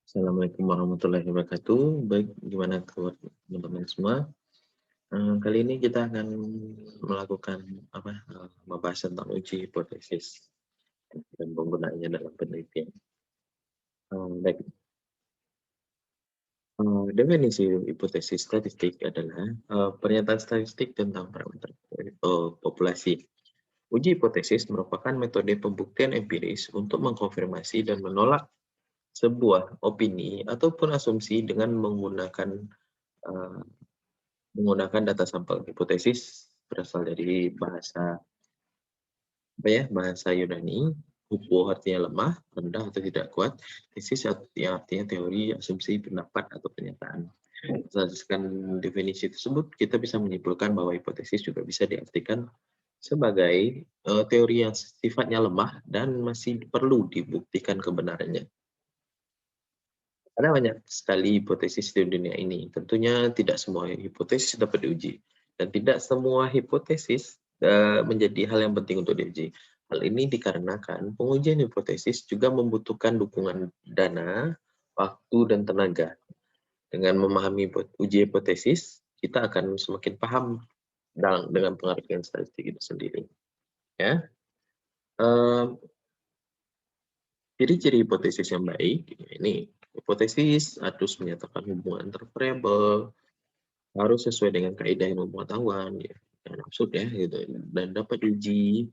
Assalamualaikum warahmatullahi wabarakatuh. Baik, gimana kabar teman-teman semua? Kali ini kita akan melakukan membahas tentang uji hipotesis dan penggunaannya dalam penelitian. Baik, definisi hipotesis statistik adalah pernyataan statistik tentang parameter populasi. Uji hipotesis merupakan metode pembuktian empiris untuk mengkonfirmasi dan menolak sebuah opini ataupun asumsi dengan eh, menggunakan data sampel. Hipotesis berasal dari bahasa Yunani. Hupo artinya lemah, rendah atau tidak kuat. Tesis yang artinya teori, asumsi, pendapat atau pernyataan. Berdasarkan definisi tersebut, kita bisa menyimpulkan bahwa hipotesis juga bisa diartikan sebagai teori yang sifatnya lemah dan masih perlu dibuktikan kebenarannya. Ada banyak sekali hipotesis di dunia ini. Tentunya tidak semua hipotesis dapat diuji. Dan tidak semua hipotesis menjadi hal yang penting untuk diuji. Hal ini dikarenakan pengujian hipotesis juga membutuhkan dukungan dana, waktu, dan tenaga. Dengan memahami uji hipotesis, kita akan semakin paham dengan pengertian statistik itu sendiri. Ya, ciri-ciri hipotesis yang baik ini hipotesis harus menyatakan hubungan antar variabel, harus sesuai dengan kaidah ilmu pengetahuan, ya, dan absurd ya gitu, dan dapat diuji,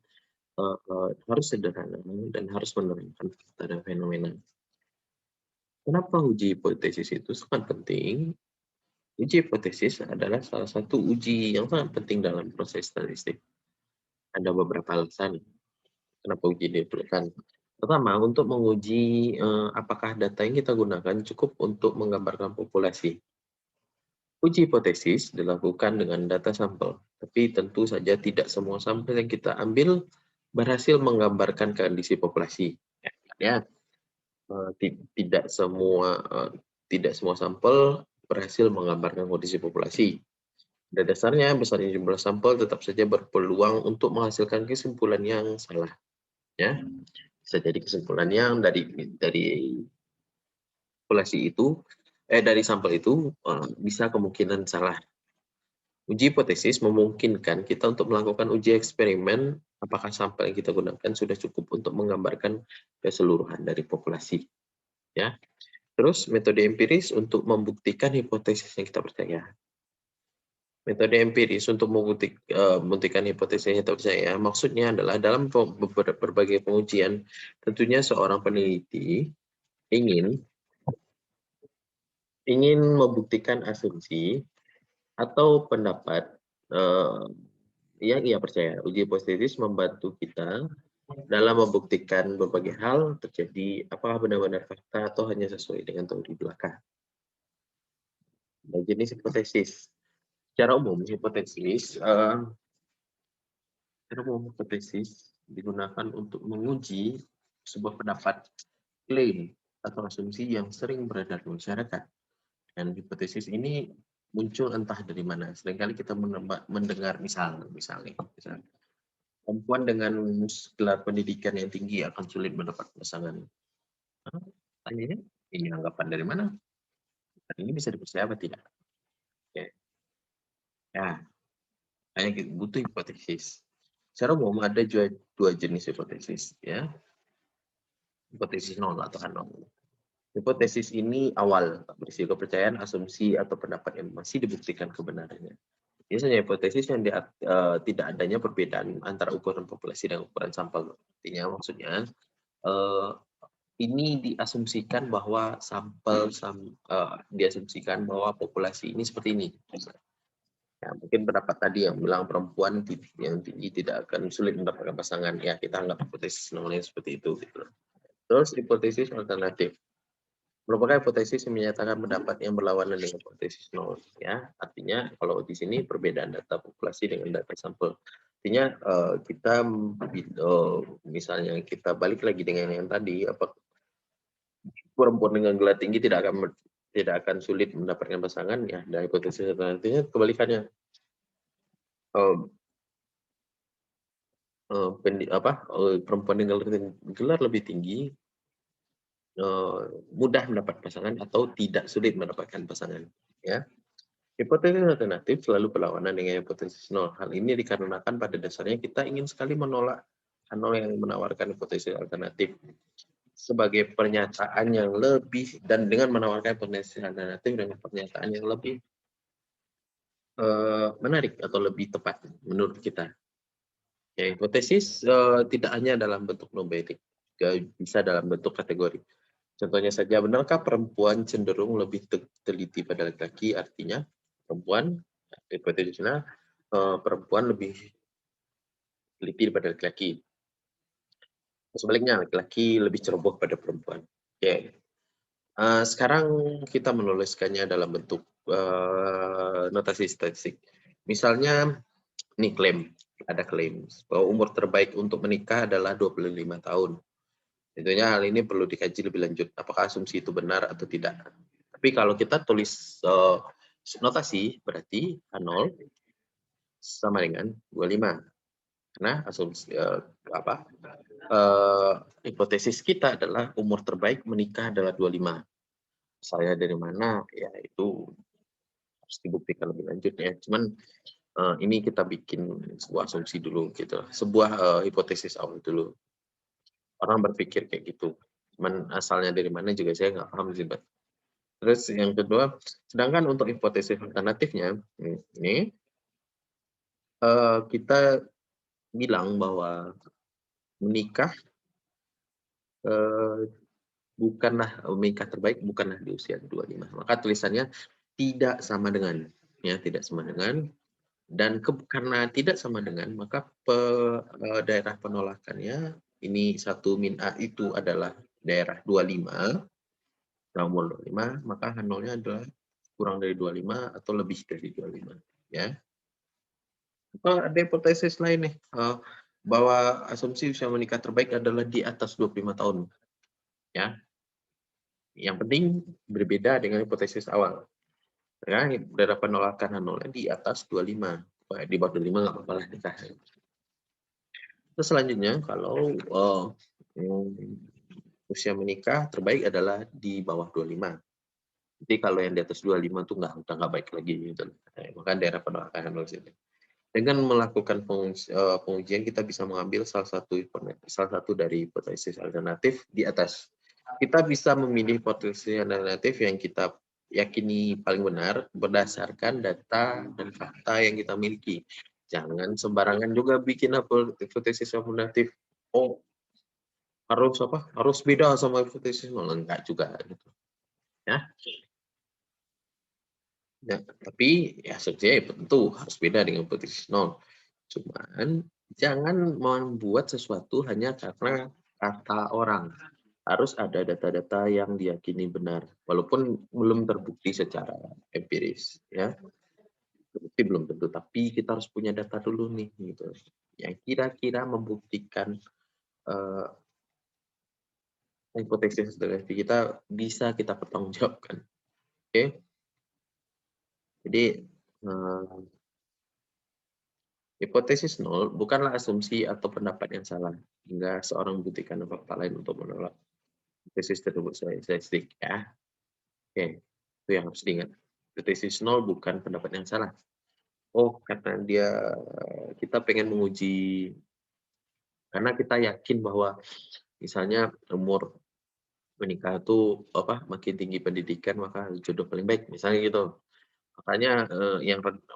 harus sederhana dan harus menerangkan fakta dan fenomena. Kenapa uji hipotesis itu sangat penting? Uji hipotesis adalah salah satu uji yang sangat penting dalam proses statistik. Ada beberapa alasan kenapa uji diperlukan. Pertama, untuk menguji apakah data yang kita gunakan cukup untuk menggambarkan populasi. Uji hipotesis dilakukan dengan data sampel, tapi tentu saja tidak semua sampel yang kita ambil berhasil menggambarkan kondisi populasi. Ya, tidak semua sampel berhasil menggambarkan kondisi populasi. Pada dasarnya, besarnya jumlah sampel tetap saja berpeluang untuk menghasilkan kesimpulan yang salah. Ya, bisa jadi kesimpulan yang dari populasi itu, dari sampel itu bisa kemungkinan salah. Uji hipotesis memungkinkan kita untuk melakukan uji eksperimen apakah sampel yang kita gunakan sudah cukup untuk menggambarkan keseluruhan dari populasi. Ya. Terus metode empiris untuk membuktikan hipotesis yang kita percaya. Metode empiris untuk membuktikan hipotesis yang kita percaya maksudnya adalah dalam berbagai pengujian tentunya seorang peneliti ingin membuktikan asumsi atau pendapat yang ia percaya. Uji hipotesis membantu kita dalam membuktikan berbagai hal terjadi apakah benar-benar fakta atau hanya sesuai dengan teori belaka. Nah, jenis hipotesis. Secara umum, hipotesis digunakan untuk menguji sebuah pendapat, klaim, atau asumsi yang sering beredar di masyarakat. Dan hipotesis ini muncul entah dari mana. Seringkali kita mendengar misalnya perempuan dengan gelar pendidikan yang tinggi akan sulit mendapat pasangan. Tanya ini anggapan dari mana? Ini bisa dipercaya apa tidak? Ya, ya hanya butuh hipotesis. Secara umum ada dua jenis hipotesis, ya. Hipotesis nol atau anom. Hipotesis ini awal, berisi kepercayaan, asumsi, atau pendapat yang masih dibuktikan kebenarannya. Biasanya hipotesis yang tidak adanya perbedaan antara ukuran populasi dan ukuran sampel. Artinya maksudnya ini diasumsikan bahwa diasumsikan bahwa populasi ini seperti ini. Ya, mungkin pendapat tadi yang bilang perempuan yang tinggi tidak akan sulit mendapatkan pasangan. Ya, kita anggap hipotesis namanya seperti itu. Gitu. Terus hipotesis alternatif merupakan hipotesis yang menyatakan pendapat yang berlawanan dengan hipotesis nol. Ya, artinya kalau di sini perbedaan data populasi dengan data sampel. Artinya kita misalnya kita balik lagi dengan yang tadi, apa perempuan dengan gelar tinggi tidak akan sulit mendapatkan pasangan, ya. Dan hipotesis alternatifnya kebalikannya. Perempuan dengan gelar lebih tinggi mudah mendapat pasangan atau tidak sulit mendapatkan pasangan, ya. Hipotesis alternatif selalu berlawanan dengan hipotesis nol. Hal ini dikarenakan pada dasarnya kita ingin sekali menolak nol yang menawarkan hipotesis alternatif sebagai pernyataan yang lebih, dan dengan menawarkan hipotesis alternatif dengan pernyataan yang lebih menarik atau lebih tepat menurut kita. Ya, hipotesis tidak hanya dalam bentuk numerik, bisa dalam bentuk kategori. Contohnya saja, benarkah perempuan cenderung lebih teliti pada laki-laki? Artinya, perempuan, hipotetisnya, perempuan lebih teliti pada laki-laki. Sebaliknya, laki-laki lebih ceroboh pada perempuan. Oke. Sekarang kita menuliskannya dalam bentuk notasi statistik. Misalnya, ini klaim, ada klaim bahwa umur terbaik untuk menikah adalah 25 tahun. Tentunya hal ini perlu dikaji lebih lanjut, apakah asumsi itu benar atau tidak. Tapi kalau kita tulis notasi, berarti H0 sama dengan 25. Karena asumsi hipotesis kita adalah umur terbaik menikah adalah 25. Saya dari mana? Ya itu harus dibuktikan lebih lanjut ya. Cuman ini kita bikin sebuah asumsi dulu gitu. Sebuah hipotesis awal dulu. Orang berpikir kayak gitu. Cuman asalnya dari mana juga saya nggak paham sih, Mbak. Terus yang kedua, sedangkan untuk hipotesis alternatifnya, ini kita bilang bahwa menikah menikah terbaik bukanlah di usia 25. Maka tulisannya tidak sama dengan, ya tidak sama dengan, dan karena tidak sama dengan, maka daerah penolakannya ini 1-A itu adalah daerah 25, umur 25, maka H0-nya adalah kurang dari 25 atau lebih dari 25, ya. Ada hipotesis lain nih, bahwa asumsi usia menikah terbaik adalah di atas 25 tahun, ya. Yang penting berbeda dengan hipotesis awal. Ya, daerah penolakan H0-nya di atas 25. Di bawah 25 nggak apa-apa lah nikah. Terus selanjutnya, kalau usia menikah terbaik adalah di bawah 25. Jadi kalau yang di atas 25 tuh udah nggak baik lagi gitu. Maka daerah penolakan H0 sini. Dengan melakukan pengujian, kita bisa mengambil salah satu dari hipotesis alternatif di atas. Kita bisa memilih hipotesis alternatif yang kita yakini paling benar berdasarkan data dan fakta yang kita miliki. Jangan sembarangan juga bikin hipotesis alternatif. Oh, harus beda sama hipotesis nol, enggak juga gitu. Ya. Ya, tapi ya sebetulnya tentu harus beda dengan hipotesis nol. Cuman jangan membuat sesuatu hanya karena kata orang. Harus ada data-data yang diyakini benar, walaupun belum terbukti secara empiris, ya. Terbukti belum tentu, tapi kita harus punya data dulu nih, gitu. Yang kira-kira membuktikan hipotesis dari kita bisa kita pertanggungjawabkan. Oke, jadi hipotesis nol bukanlah asumsi atau pendapat yang salah, hingga seorang membuktikan fakta lain untuk menolak hipotesis tersebut sebagai statistik, ya. Oke, itu yang harus diingat. Hipotesis nol bukan pendapat yang salah. Oh, karena kita pengen menguji, karena kita yakin bahwa misalnya umur menikah itu makin tinggi pendidikan maka jodoh paling baik, misalnya gitu.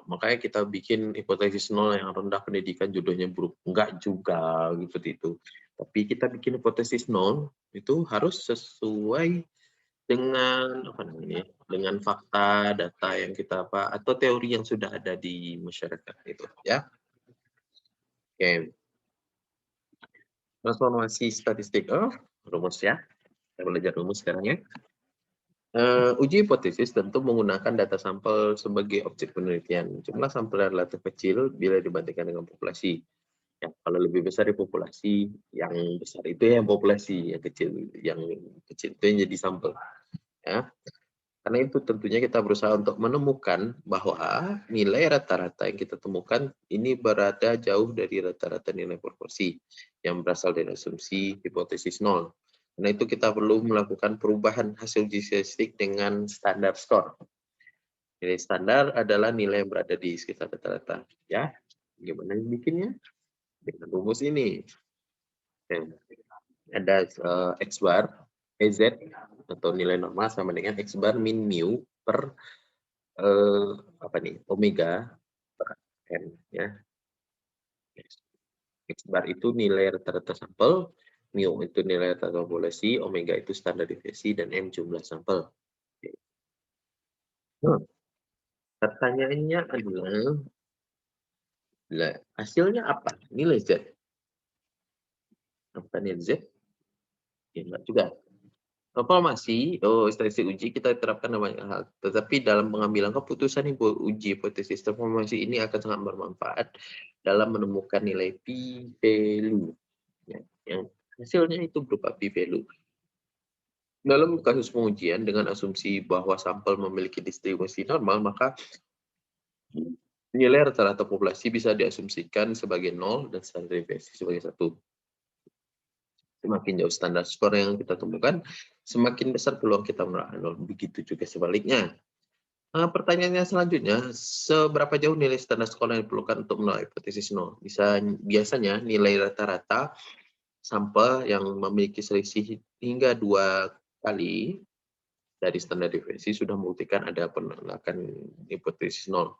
Makanya kita bikin hipotesis nol yang rendah pendidikan jodohnya buruk. Enggak juga seperti itu. Tapi kita bikin hipotesis nol itu harus sesuai dengan dengan fakta, data yang kita atau teori yang sudah ada di masyarakat itu, ya. Oke. Transformasi statistik. Rumus ya. Kita belajar rumus sekarang ya. Uji hipotesis tentu menggunakan data sampel sebagai objek penelitian. Jumlah sampel relatif kecil bila dibandingkan dengan populasi. Ya, kalau lebih besar di populasi, yang besar itu yang populasi, yang kecil itu yang jadi sampel. Ya. Karena itu tentunya kita berusaha untuk menemukan bahwa nilai rata-rata yang kita temukan ini berada jauh dari rata-rata nilai proporsi yang berasal dari asumsi hipotesis nol. Karena itu kita perlu melakukan perubahan hasil uji statistik dengan standar skor. Nilai standar adalah nilai yang berada di sekitar rata-rata. Ya, gimana bikinnya? Dengan rumus ini. Ada X bar, EZ, atau nilai normal sama dengan X bar min mu per apa nih, omega per N. Ya. X bar itu nilai rata-rata sampel, mu itu nilai rata-rata populasi, omega itu standar deviasi, dan M jumlah sampel. Nah, pertanyaannya adalah, hasilnya apa? Nilai Z. Apa nilai Z? Ya, enggak juga. Informasi, statistik uji kita terapkan dalam banyak hal. Tetapi dalam pengambilan keputusan uji hipotesis transformasi ini akan sangat bermanfaat dalam menemukan nilai p-value. Ya, yang hasilnya itu berupa p-value. Dalam kasus pengujian dengan asumsi bahwa sampel memiliki distribusi normal, maka nilai rata-rata populasi bisa diasumsikan sebagai 0 dan standar deviasi sebagai 1. Semakin jauh standar skor yang kita temukan, semakin besar peluang kita menolak 0. Begitu juga sebaliknya. Pertanyaannya selanjutnya, seberapa jauh nilai standar skor yang diperlukan untuk menolak hipotesis 0? Biasanya nilai rata-rata sampel yang memiliki selisih hingga 2 kali dari standar deviasi sudah membuktikan ada penolakan hipotesis 0.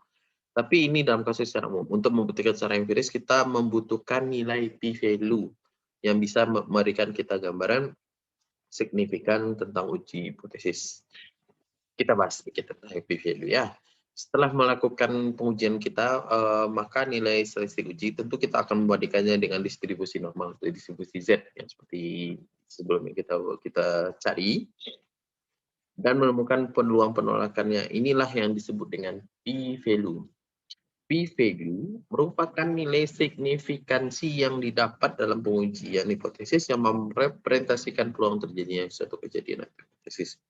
Tapi ini dalam kasus secara umum. Untuk membuktikan secara empiris, kita membutuhkan nilai p-value yang bisa memberikan kita gambaran signifikan tentang uji hipotesis. Kita bahas sedikit tentang p-value ya. Setelah melakukan pengujian kita, maka nilai statistik uji tentu kita akan membandingkannya dengan distribusi normal atau distribusi Z yang seperti sebelumnya kita cari dan menemukan peluang penolakannya. Inilah yang disebut dengan p-value. P-value merupakan nilai signifikansi yang didapat dalam pengujian hipotesis yang merepresentasikan peluang terjadinya suatu kejadian hipotesis.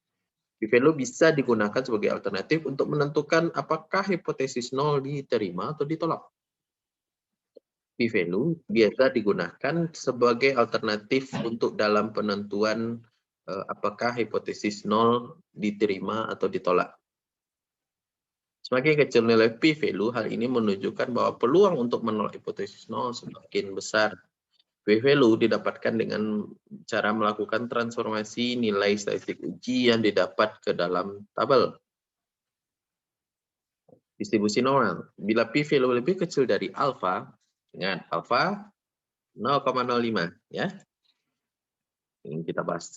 P-value bisa digunakan sebagai alternatif untuk menentukan apakah hipotesis 0 diterima atau ditolak. P-value biasa digunakan sebagai alternatif untuk dalam penentuan apakah hipotesis 0 diterima atau ditolak. Semakin kecil nilai p-value, hal ini menunjukkan bahwa peluang untuk menolak hipotesis 0 semakin besar. P-value didapatkan dengan cara melakukan transformasi nilai statistik uji yang didapat ke dalam tabel. Distribusi normal. Bila p-value lebih kecil dari alfa, ingat alfa 0,05 ya. Ini kita bahas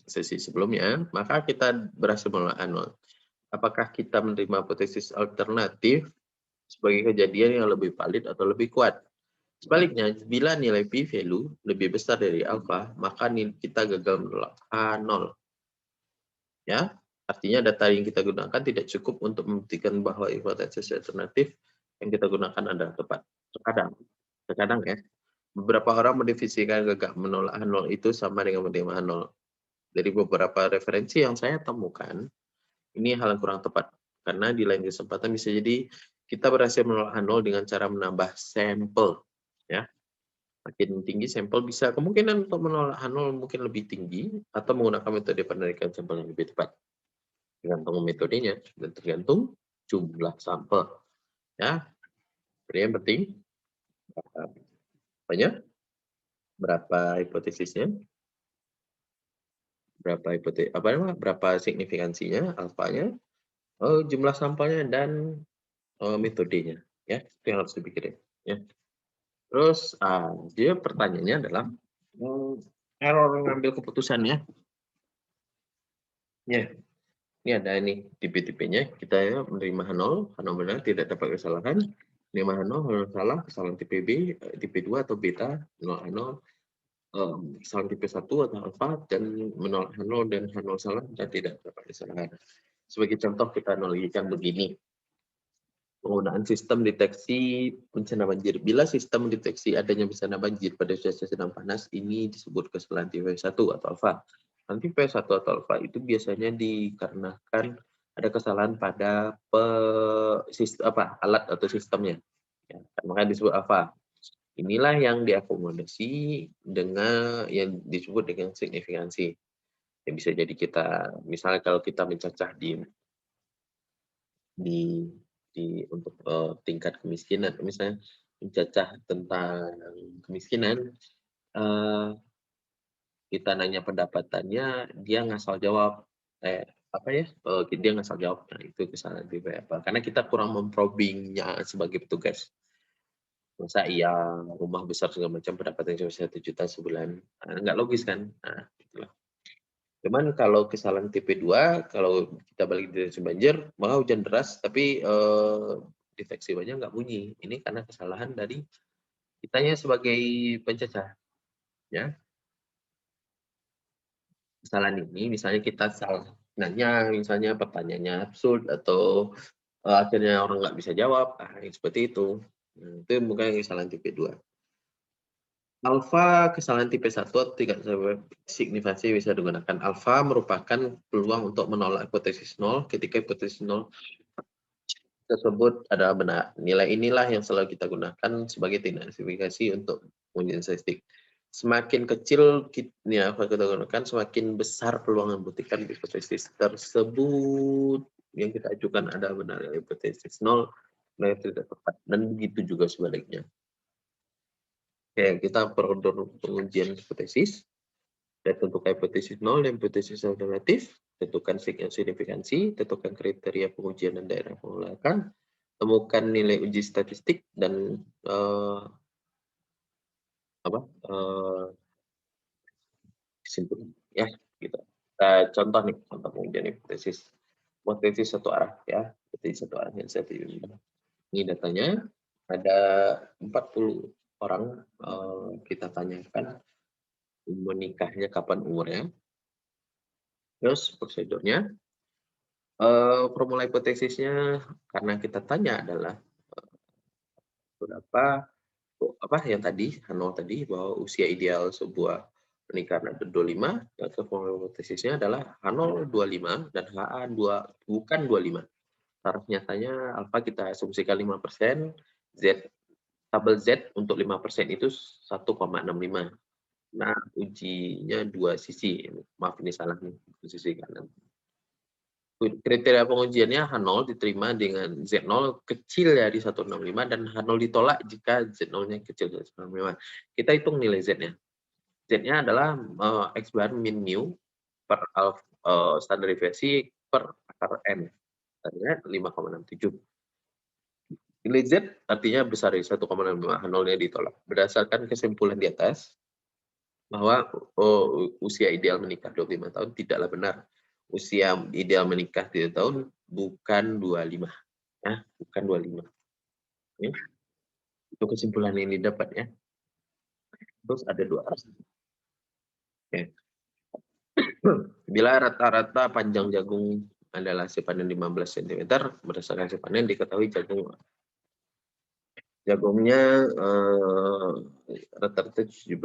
sesi sebelumnya, maka kita berhasil menolak 0. Apakah kita menerima hipotesis alternatif sebagai kejadian yang lebih valid atau lebih kuat? Sebaliknya, bila nilai p-value lebih besar dari alfa, maka kita gagal menolak H0. Ya, artinya data yang kita gunakan tidak cukup untuk membuktikan bahwa hipotesis alternatif yang kita gunakan adalah tepat. Terkadang ya, beberapa orang mendefinisikan gagal menolak H0 itu sama dengan menerima H0. Dari beberapa referensi yang saya temukan, ini hal yang kurang tepat. Karena di lain kesempatan bisa jadi kita berhasil menolak H0 dengan cara menambah sampel. Ya. Makin tinggi sampel bisa kemungkinan untuk menolak H0 mungkin lebih tinggi atau menggunakan metode penarikan sampel yang lebih tepat. Tergantung metodenya dan tergantung jumlah sampel. Ya. Jadi yang penting berapa hipotesisnya, berapa signifikansinya, alfanya, jumlah sampelnya dan metodenya, ya itu yang harus dipikirin. Ya. Terus dia pertanyaannya adalah error mengambil keputusannya. Ya, ini ada ini tipe-tipenya. Kita ya menerima H0 benar tidak dapat kesalahan. Menerima H0 salah, kesalahan tipe B, tipe 2 atau beta, 0 H0. Kesalahan tipe 1 atau alfa dan menolak H0 dan H0 salah dan tidak dapat kesalahan. Sebagai contoh kita analogikan begini. Penggunaan sistem deteksi bencana banjir. Bila sistem deteksi adanya bencana banjir pada cuaca sedang panas, ini disebut kesalahan tipe 1 atau alfa. Tipe 1 atau alfa itu biasanya dikarenakan ada kesalahan pada alat atau sistemnya. Ya, makanya disebut alfa. Inilah yang diakomodasi dengan yang disebut dengan signifikansi. Yang bisa jadi kita, misalnya kalau kita mencacah di untuk, tingkat kemiskinan, misalnya mencacah tentang kemiskinan, eee, kita nanya pendapatannya, dia ngasal jawab, apa ya, dia ngasal jawab, nah itu kesalahan tipe apa, karena kita kurang memprobingnya sebagai petugas. Masa iya rumah besar segala macam pendapatannya cuma 1 juta sebulan, nggak logis kan? Nah, itulah. Cuman kalau kesalahan tipe 2, kalau kita balik deteksi banjir, malah hujan deras tapi, deteksi banjir nggak bunyi. Ini karena kesalahan dari kitanya sebagai pencacah, ya. Kesalahan ini misalnya kita salah nanya, misalnya pertanyaannya absurd atau, akhirnya orang nggak bisa jawab, yang seperti itu. Itu mungkin kesalahan tipe 2. Alfa kesalahan tipe 1 atau tidak signifikansi bisa digunakan. Alfa merupakan peluang untuk menolak hipotesis nol ketika hipotesis nol tersebut adalah benar. Nilai inilah yang selalu kita gunakan sebagai tindak signifikasi untuk pengujian statistik. Semakin kecil ya, kita gunakan, semakin besar peluang membuktikan hipotesis tersebut yang kita ajukan adalah benar. Hipotesis nol tidak tepat, dan begitu juga sebaliknya. Oke, kita prosedur pengujian hipotesis. Dan tentukan hipotesis nol dan hipotesis alternatif, tentukan signifikansi, tentukan kriteria pengujian dan daerah penolakan, temukan nilai uji statistik dan kesimpulan, ya gitu. Contoh nih, contoh pengujian hipotesis satu arah, ya, hipotesis satu arah yang saya pilih. Ini datanya ada 40 orang, kita tanyakan menikahnya kapan, umurnya. Terus prosedurnya, formula hipotesisnya karena kita tanya adalah, berapa yang tadi, H0 tadi, bahwa usia ideal sebuah pernikahan ada 25, maka formula hipotesisnya adalah H0 25 dan HA bukan 25. Taraf nyatanya alfa kita asumsikan 5%, tabel Z untuk 5% itu 1,65. Nah, ujinya 2 sisi, maaf ini salah nih, sisi kanan. Kriteria pengujiannya H0 diterima dengan Z0 kecil dari 165 dan H0 ditolak jika Z0-nya kecil dari 165. Kita hitung nilai Z-nya. Z-nya adalah X bar min mu per standar deviasi per akar N. Tadinya 5,67. Nilai Z artinya besar dari 1,65, H0-nya ditolak. Berdasarkan kesimpulan di atas, bahwa usia ideal menikah 25 tahun tidaklah benar. Usia ideal menikah 3 tahun bukan 25. Ya, bukan 25. Ya. Itu kesimpulan yang didapat, ya. Terus ada 2 arah. Oke. Bila rata-rata panjang jagung adalah hasil panen 15 cm, berdasarkan hasil panen diketahui jagungnya rata-rata 17,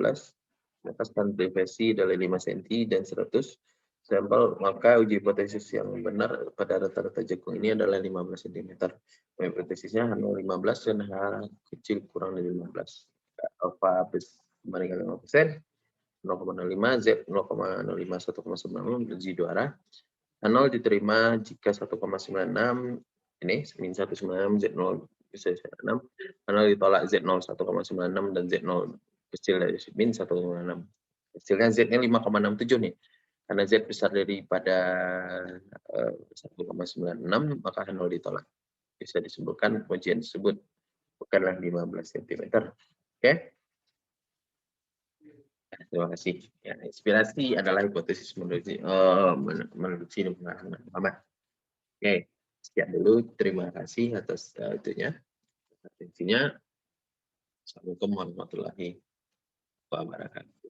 maka standar deviasi adalah 5 cm dan 100 sampel, maka uji hipotesis yang benar pada rata-rata jagung ini adalah 15 cm. Hipotesisnya H0 15 dan H kecil kurang dari 15. Alfa membandingkan 5%, 0,05, Z 0,05, 1,96, Z 2 arah. H0 diterima jika 1,96, ini min 1,96, Z 0 bisa 6. H0 ditolak Z 0 1,96 dan Z 0 kecil dari min 1,6. Hasilnya Z-nya 5,67 nih. Karena Z besar daripada 1,96, maka H0 ditolak. Bisa disebutkan ujian tersebut bukanlah 15 cm. Oke? Terima kasih. Ya, inspirasi adalah hipotesis menuju pengalaman Muhammad. Oke, sekian dulu. Terima kasih atas itunya, atensinya. Assalamualaikum warahmatullahi wabarakatuh.